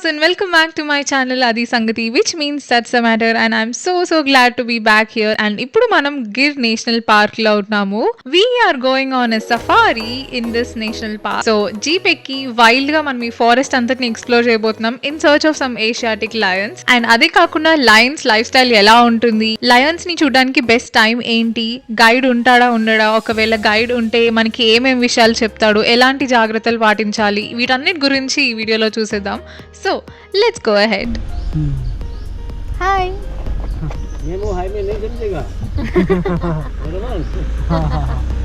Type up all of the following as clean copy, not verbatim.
And welcome back to my channel Adi Sangati, which means that's the matter, and I'm so glad to be back here. And ఇప్పుడు మనం Gir national park లో ఉన్నాము. We are going on a safari in this national park. So jeep ఎక్కి wild గా మనం ఈ forest అంతటిని explore చేయబోతున్నాం in search of some Asiatic Lions. And అదే కాకుండా లయన్స్ లైఫ్ స్టైల్ ఎలా ఉంటుంది, లయన్స్ ని చూడడానికి బెస్ట్ టైం ఏంటి, గైడ్ ఉంటాడా ఉండడా, ఒకవేళ గైడ్ ఉంటే మనకి ఏమేం విషయాలు చెప్తాడు, ఎలాంటి జాగ్రత్తలు పాటించాలి, వీటన్నిటి గురించి ఈ వీడియోలో చూసేద్దాం. So let's go ahead. Hi. ये वो हाईवे नहीं समझेगा.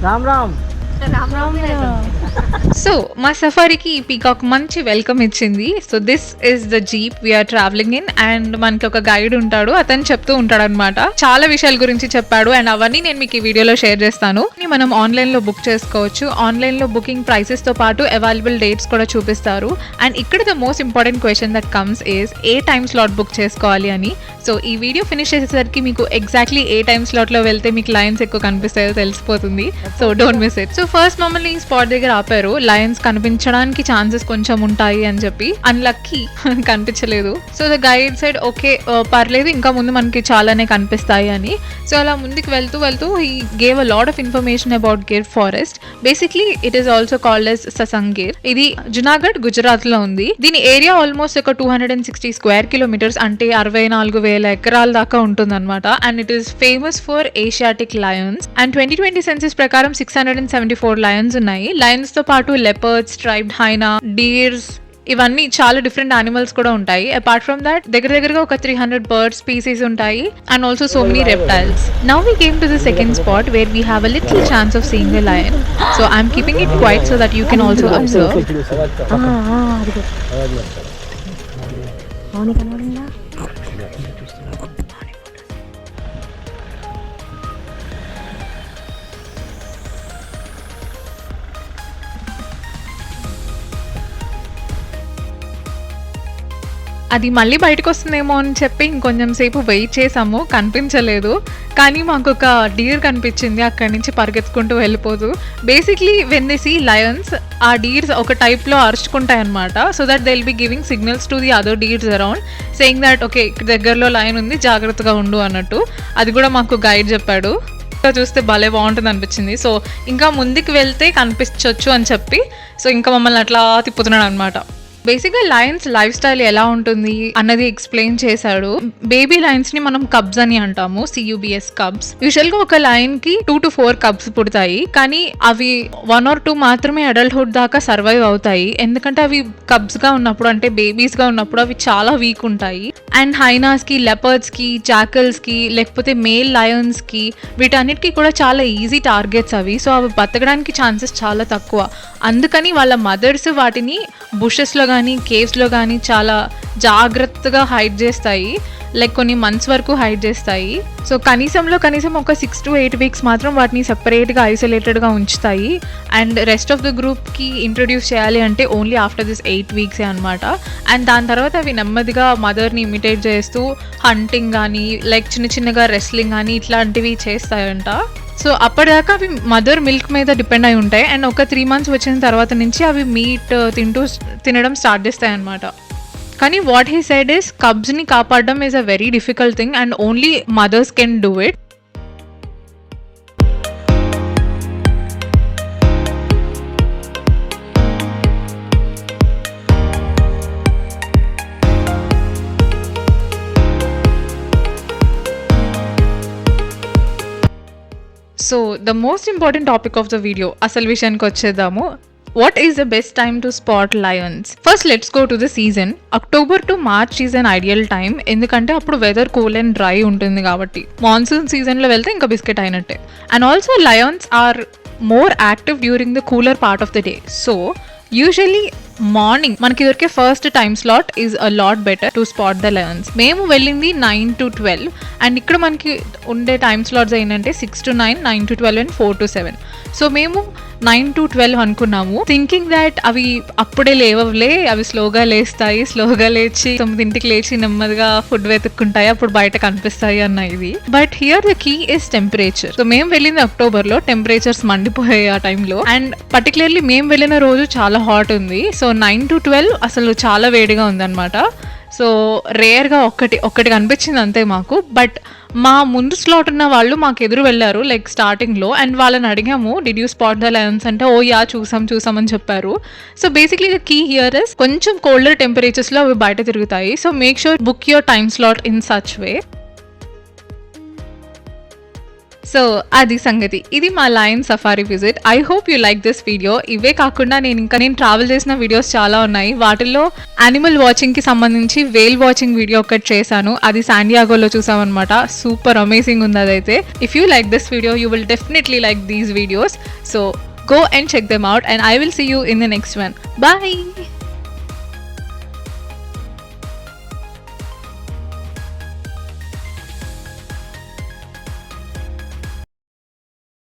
राम राम. సో మా సఫారీకి ఈ పీకాక్ మంచి వెల్కమ్ ఇచ్చింది. So this is the jeep we're travelling in. And మనకి ఒక గైడ్ ఉంటాడు, అతను చెప్తూ ఉంటాడు అనమాట, చాలా విషయాల గురించి చెప్పాడు. అండ్ అవన్నీ నేను మీకు ఈ వీడియోలో షేర్ చేస్తాను. మనం ఆన్లైన్ లో బుక్ చేసుకోవచ్చు. ఆన్లైన్ లో బుకింగ్ ప్రైసెస్ తో పాటు అవైలబుల్ డేట్స్ కూడా చూపిస్తారు. అండ్ ఇక్కడ the most important question that comes is a time slot book చేసుకోవాలి అని. సో ఈ వీడియో ఫినిష్ చేసేసరికి మీకు ఎగ్జాక్ట్లీ ఏ టైమ్ స్లాట్ లో వెళ్తే మీకు లయన్స్ ఎక్కువ కనిపిస్తాయో తెలిసిపోతుంది. So don't miss it. So first మమ్మల్ని ఈ స్పాట్ దగ్గర ఆపారు. లయన్స్ కనిపించడానికి ఛాన్సెస్ కొంచెం ఉంటాయి అని చెప్పి, అన్లక్కీ కనిపించలేదు. So the guide side okay పర్లేదు, ఇంకా ముందు మనకి చాలానే కనిపిస్తాయి అని. సో అలా ముందుకు వెళ్తూ he gave a lot of information about Gir forest. Basically it is also called as Sasan Gir. ఇది జునాగఢ్, గుజరాత్ లో ఉంది. దీని ఏరియా ఆల్మోస్ట్ ఒక 260 స్క్వేర్ కిలోమీటర్స్, అంటే 64,000 ఎకరాల దాకా ఉంటుంది అనమాట. And it is famous for Asiatic Lions. And 2020 census ప్రకారం 674 లయన్స్ ఉన్నాయి. లయన్స్ తో పాటు లెపర్డ్స్, స్ట్రైప్డ్ హైనా, డీర్స్, ఇవన్నీ చాలా డిఫరెంట్ యానిమల్స్ కూడా ఉంటాయి. అపార్ట్ ఫ్రమ్ దాట్ దగ్గరగా ఒక 300 బర్డ్ స్పీసీస్ ఉంటాయి. And also so many reptiles. Now we came to the second spot where we have a little chance of seeing the lion. So I'm keeping it quiet so that you can also observe. అది మళ్ళీ బయటకు వస్తుందేమో అని చెప్పి ఇంకొంచెం సేపు wait చేసాము, కనిపించలేదు. కానీ మాకు ఒక డీర్ కనిపించింది, అక్కడి నుంచి పరిగెత్తుకుంటూ వెళ్ళిపోదు. Basically when they see lions, ఆ డీర్స్ ఒక టైప్లో అరుచుకుంటాయి అనమాట. So that they will be giving signals to the other deers around, saying that okay దగ్గరలో లయన్ ఉంది, జాగ్రత్తగా ఉండు అన్నట్టు. అది కూడా మాకు గైడ్ చెప్పాడు. చూస్తే భలే బాగుంటుంది అనిపించింది. సో ఇంకా ముందుకు వెళ్తే కనిపించవచ్చు అని చెప్పి సో ఇంకా మమ్మల్ని అట్లా తిప్పుతున్నాడు అనమాట. బేసిక్గా లయన్స్ లైఫ్ స్టైల్ ఎలా ఉంటుంది అన్నది ఎక్స్ప్లెయిన్ చేశాడు. బేబీ లయన్స్ ని మనం కబ్స్ అని అంటాము, CUBS కబ్స్. యూజువల్ గా ఒక లయన్ కి 2 to 4 కబ్స్ పుడతాయి, కానీ అవి 1 or 2 మాత్రమే అడల్ట్హుడ్ దాకా సర్వైవ్ అవుతాయి. ఎందుకంటే అవి కబ్స్ గా ఉన్నప్పుడు, అంటే బేబీస్ గా ఉన్నప్పుడు అవి చాలా వీక్ ఉంటాయి. అండ్ హైనాస్ కి, లెపర్డ్స్ కి, జాకల్స్ కి, లేకపోతే మేల్ లయన్స్ కి, వీటన్నిటికీ కూడా చాలా ఈజీ టార్గెట్స్ అవి. సో అవి బతకడానికి ఛాన్సెస్ చాలా తక్కువ. అందుకని వాళ్ళ మదర్స్ వాటిని బుషెస్ లో కానీ, కేవ్స్ లో కానీ చాలా జాగ్రత్తగా హైడ్ చేస్తాయి. లైక్ కొన్ని మంత్స్ వరకు హైడ్ చేస్తాయి. సో కనీసం ఒక 6 to 8 వీక్స్ మాత్రం వాటిని సెపరేట్గా ఐసోలేటెడ్గా ఉంచుతాయి. అండ్ రెస్ట్ ఆఫ్ ద గ్రూప్కి ఇంట్రొడ్యూస్ చేయాలి అంటే ఓన్లీ ఆఫ్టర్ దిస్ 8 వీక్సే అనమాట. అండ్ దాని తర్వాత అవి నెమ్మదిగా మదర్ని ఇమిటేట్ చేస్తూ హంటింగ్ కానీ, లైక్ చిన్నగా రెస్లింగ్ కానీ ఇట్లాంటివి చేస్తాయంట. సో అప్పటిదాకా అవి మదర్ మిల్క్ మీద డిపెండ్ అయి ఉంటాయి. అండ్ ఒక 3 months వచ్చిన తర్వాత నుంచి అవి మీట్ తినడం స్టార్ట్ చేస్తాయి అనమాట. కానీ వాట్ హీ సెడ్ ఇస్ కబ్స్ని కాపాడడం is a very difficult thing and only mothers can do it. So the most important topic of the video, అసలు విషయానికి వచ్చేద్దాము. What is the best time to spot lions? First, let's go to the season. October to March is an ideal time. ఎందుకంటే అప్పుడు weather cool and dry ఉంటుంది కాబట్టి. Monsoon సీజన్లో వెళ్తే ఇంకా biscuit అయినట్టే. And also lions are more active during the cooler part of the day. So usually morning మనకి దొరికే first time slot is a lot better to spot the lions. మేము వెళ్ళింది 9 to 12 అండ్ ఇక్కడ మనకి ఉండే టైమ్ స్లాట్స్ ఏంటంటే 6 to 9, 9 to 12 and 4 to 7. So మేము 9 to 12 అనుకున్నాము, థింకింగ్ దాట్ అవి అప్పుడే లేవలే, అవి స్లోగా లేస్తాయి, స్లోగా లేచి 9కి లేచి నెమ్మదిగా ఫుడ్ వెతుక్కుంటాయి, అప్పుడు బయట కనిపిస్తాయి అన్న ఇది. But here the key is temperature. So మేము వెళ్ళింది అక్టోబర్ లో, టెంపరేచర్స్ మండిపోయాయి ఆ టైంలో అండ్ పర్టికులర్లీ మేము వెళ్ళిన రోజు చాలా హాట్ ఉంది. సో 9 to 12 అసలు చాలా వేడిగా ఉందన్నమాట. సో రేర్గా ఒక్కటి కనిపించింది అంతే మాకు. బట్ మా ముందు స్లాట్ ఉన్న వాళ్ళు మాకు ఎదురు వెళ్ళారు లైక్ స్టార్టింగ్లో అండ్ వాళ్ళని అడిగాము did you spot the lions అంటే ఓ యా చూసాం అని చెప్పారు. So basically the key here is కొంచెం కోల్డర్ టెంపరేచర్స్లో అవి బయట తిరుగుతాయి. So make sure book your time slot in such way. So అది సంగతి, ఇది మా lion safari visit. I hope you like this video. ఇవే కాకుండా నేను ట్రావెల్ చేసిన వీడియోస్ చాలా ఉన్నాయి. వాటిల్లో యానిమల్ వాచింగ్కి సంబంధించి వేల్ వాచింగ్ వీడియో ఒకటి చేశాను, అది శాండియాగోలో చూసామన్నమాట. సూపర్ అమేజింగ్ ఉంది అదైతే. If you like this video you will definitely like these videos. So go and check them out and I will see you in the next one. Bye.